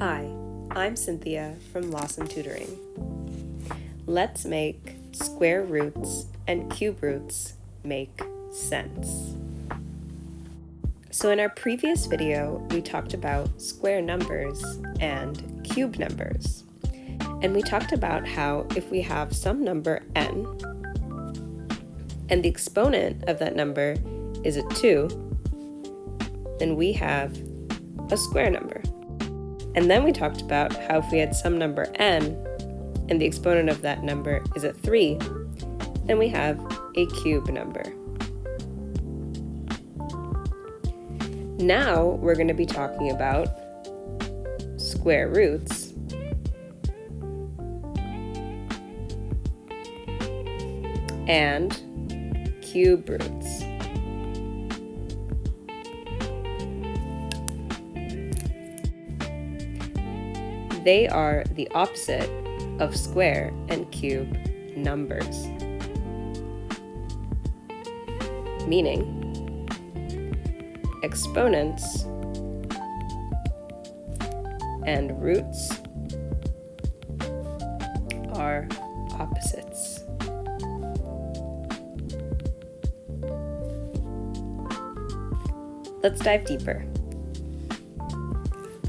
Hi, I'm Cynthia from Lawson Tutoring. Let's make square roots and cube roots make sense. So in our previous video, we talked about square numbers and cube numbers. And we talked about how if we have some number n, and the exponent of that number is a 2, then we have a square number. And then we talked about how if we had some number n, and the exponent of that number is a 3, then we have a cube number. Now we're going to be talking about square roots and cube roots. They are the opposite of square and cube numbers, meaning exponents and roots are opposites. Let's dive deeper.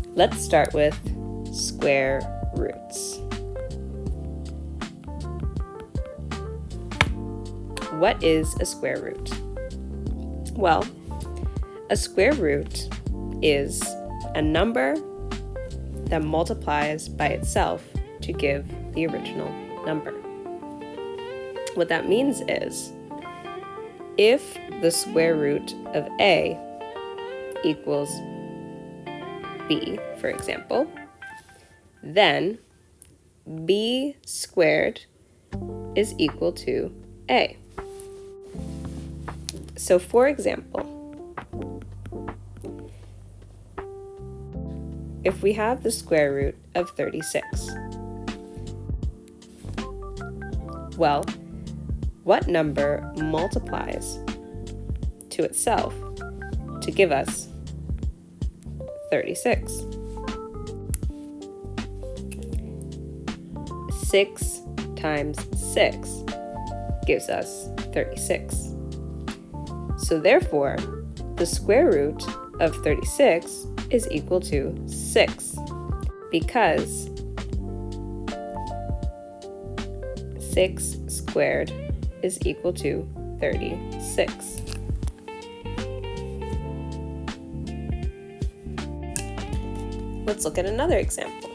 Let's start with square roots. What is a square root? Well, a square root is a number that multiplies by itself to give the original number. What that means is, if the square root of A equals B, for example, then B squared is equal to A. So for example, if we have the square root of 36, well, what number multiplies to itself to give us 36? 6 times 6 gives us 36. So therefore, the square root of 36 is equal to 6, because 6 squared is equal to 36. Let's look at another example.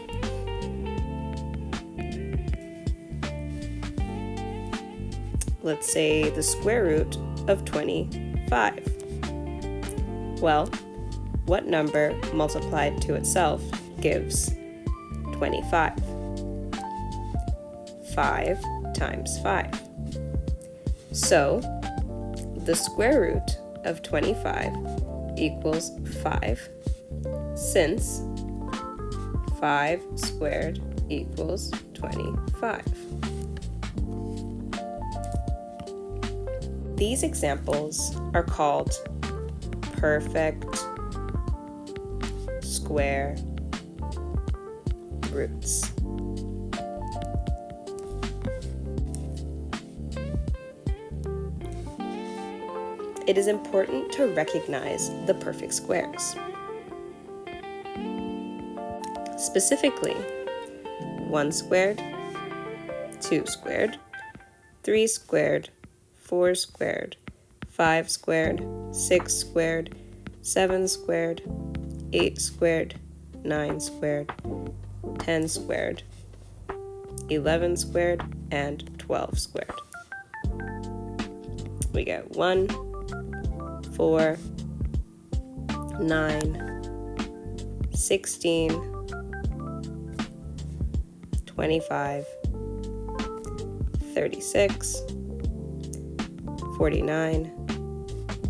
Let's say the square root of 25. Well, what number multiplied to itself gives 25? 5 times 5. So, the square root of 25 equals 5, since 5 squared equals 25. These examples are called perfect square roots. It is important to recognize the perfect squares. Specifically, 1 squared, 2 squared, 3 squared, 4 squared, 5 squared, 6 squared, 7 squared, 8 squared, 9 squared, 10 squared, 11 squared, and 12 squared. We get 1, 4, 9, 16, 25, 36, 49,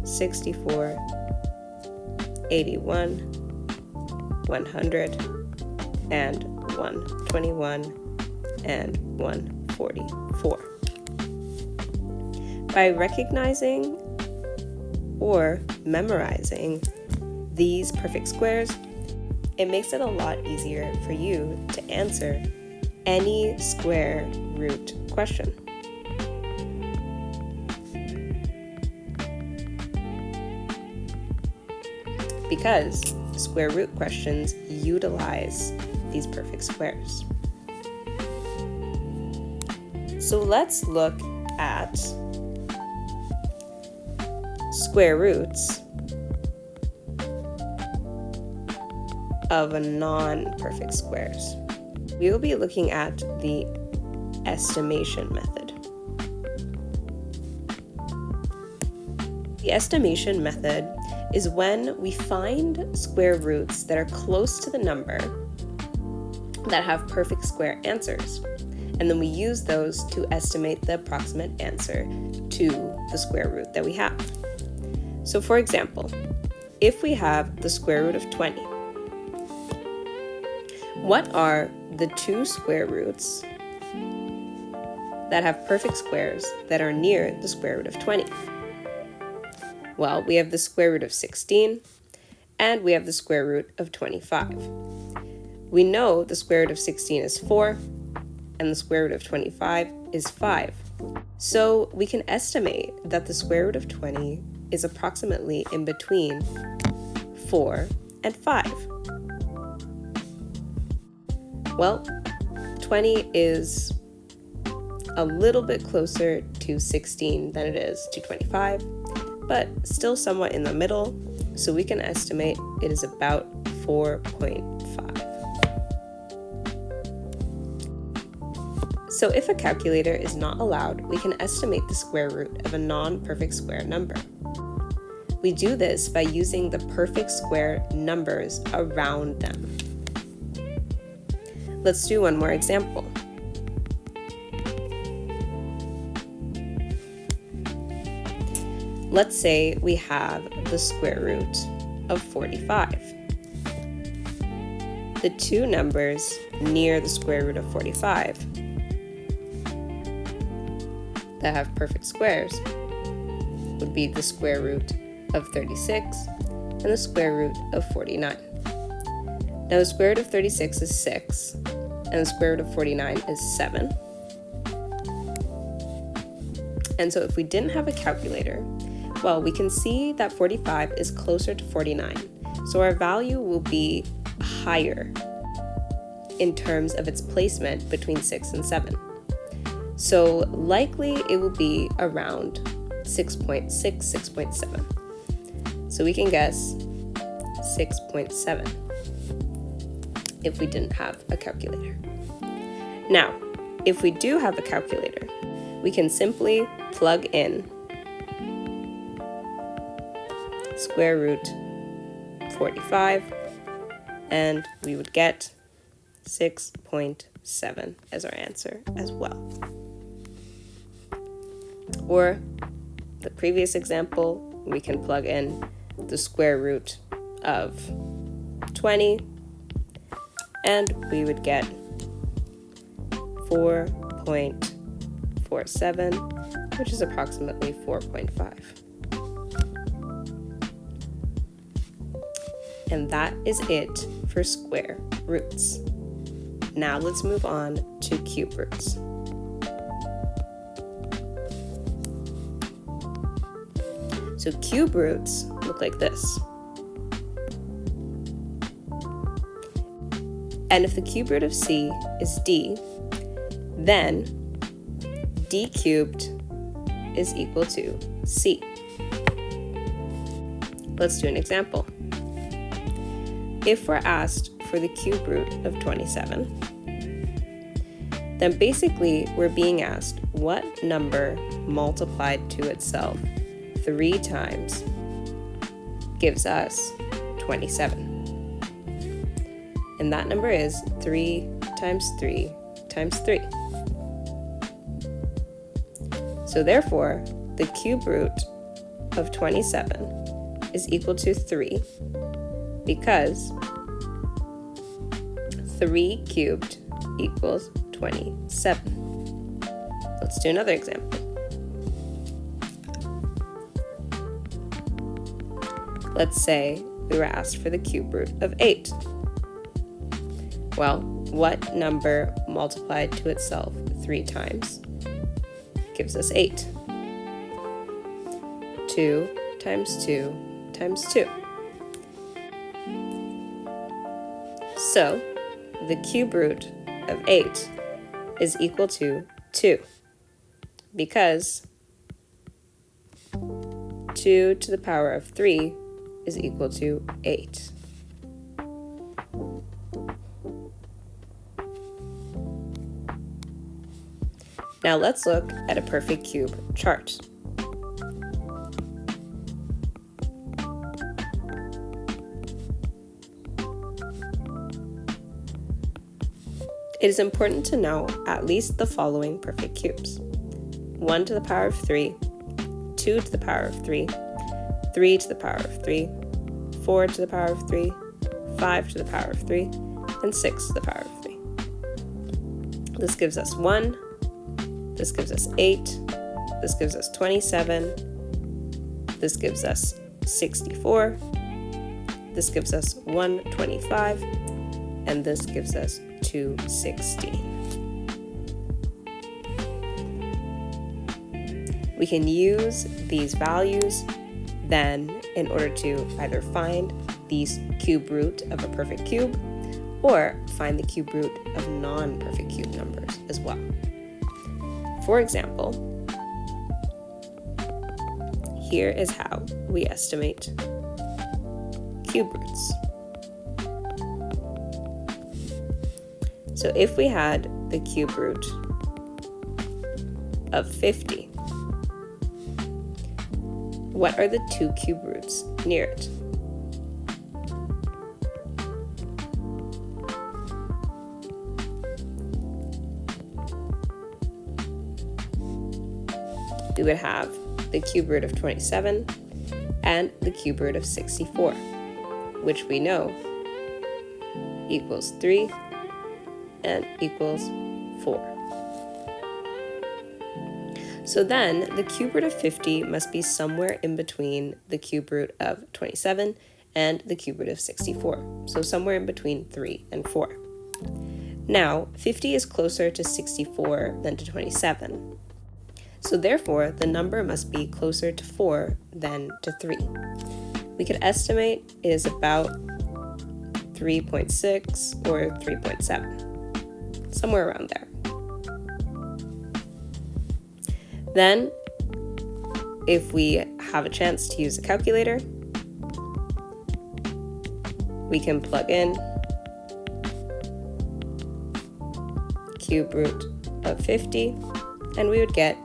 64, 81, 100, and 121, and 144. By recognizing or memorizing these perfect squares, it makes it a lot easier for you to answer any square root question. Because square root questions utilize these perfect squares. So let's look at square roots of non-perfect squares. We will be looking at the estimation method. The estimation method is when we find square roots that are close to the number that have perfect square answers, and then we use those to estimate the approximate answer to the square root that we have. So for example, if we have the square root of 20, what are the two square roots that have perfect squares that are near the square root of 20? Well, we have the square root of 16 and we have the square root of 25. We know the square root of 16 is 4 and the square root of 25 is 5. So we can estimate that the square root of 20 is approximately in between 4 and 5. Well, 20 is a little bit closer to 16 than it is to 25, but still somewhat in the middle, so we can estimate it is about 4.5. So if a calculator is not allowed, we can estimate the square root of a non-perfect square number. We do this by using the perfect square numbers around them. Let's do one more example. Let's say we have the square root of 45. The two numbers near the square root of 45 that have perfect squares would be the square root of 36 and the square root of 49. Now the square root of 36 is 6 and the square root of 49 is 7. And so if we didn't have a calculator, well, we can see that 45 is closer to 49. So our value will be higher in terms of its placement between 6 and 7. So likely it will be around 6.6, 6.7. So we can guess 6.7 if we didn't have a calculator. Now, if we do have a calculator, we can simply plug in square root 45 and we would get 6.7 as our answer as well. Or the previous example, we can plug in the square root of 20 and we would get 4.47, which is approximately 4.5. And that is it for square roots. Now let's move on to cube roots. So cube roots look like this. And if the cube root of c is d, then d cubed is equal to c. Let's do an example. If we're asked for the cube root of 27, then basically we're being asked what number multiplied to itself 3 times gives us 27. And that number is 3 times 3 times 3. So therefore, the cube root of 27 is equal to 3 because 3 cubed equals 27. Let's do another example. Let's say we were asked for the cube root of 8. Well, what number multiplied to itself 3 times gives us 8? 2 times 2 times 2. So, the cube root of 8 is equal to 2, because 2 to the power of 3 is equal to 8. Now let's look at a perfect cube chart. It is important to know at least the following perfect cubes: 1 to the power of 3, 2 to the power of 3, 3 to the power of 3, 4 to the power of 3, 5 to the power of 3, and 6 to the power of 3. This gives us 1, this gives us 8, this gives us 27, this gives us 64, this gives us 125, and this gives us 216. We can use these values then in order to either find the cube root of a perfect cube or find the cube root of non-perfect cube numbers as well. For example, here is how we estimate cube roots. So if we had the cube root of 50, what are the 2 cube roots near it? We would have the cube root of 27 and the cube root of 64, which we know equals 3 and equals 4. So then the cube root of 50 must be somewhere in between the cube root of 27 and the cube root of 64, so somewhere in between 3 and 4. Now, 50 is closer to 64 than to 27, so therefore the number must be closer to 4 than to 3. We could estimate it is about 3.6 or 3.7, somewhere around there. Then, if we have a chance to use a calculator, we can plug in cube root of 50, and we would get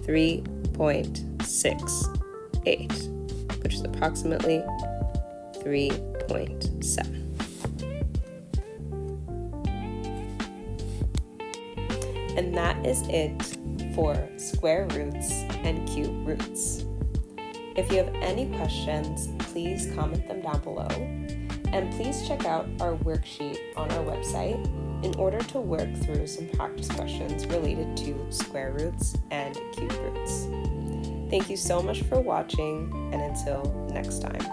3.68, which is approximately 3.7. And that is it for square roots and cube roots. If you have any questions, please comment them down below. And please check out our worksheet on our website in order to work through some practice questions related to square roots and cube roots. Thank you so much for watching, and until next time.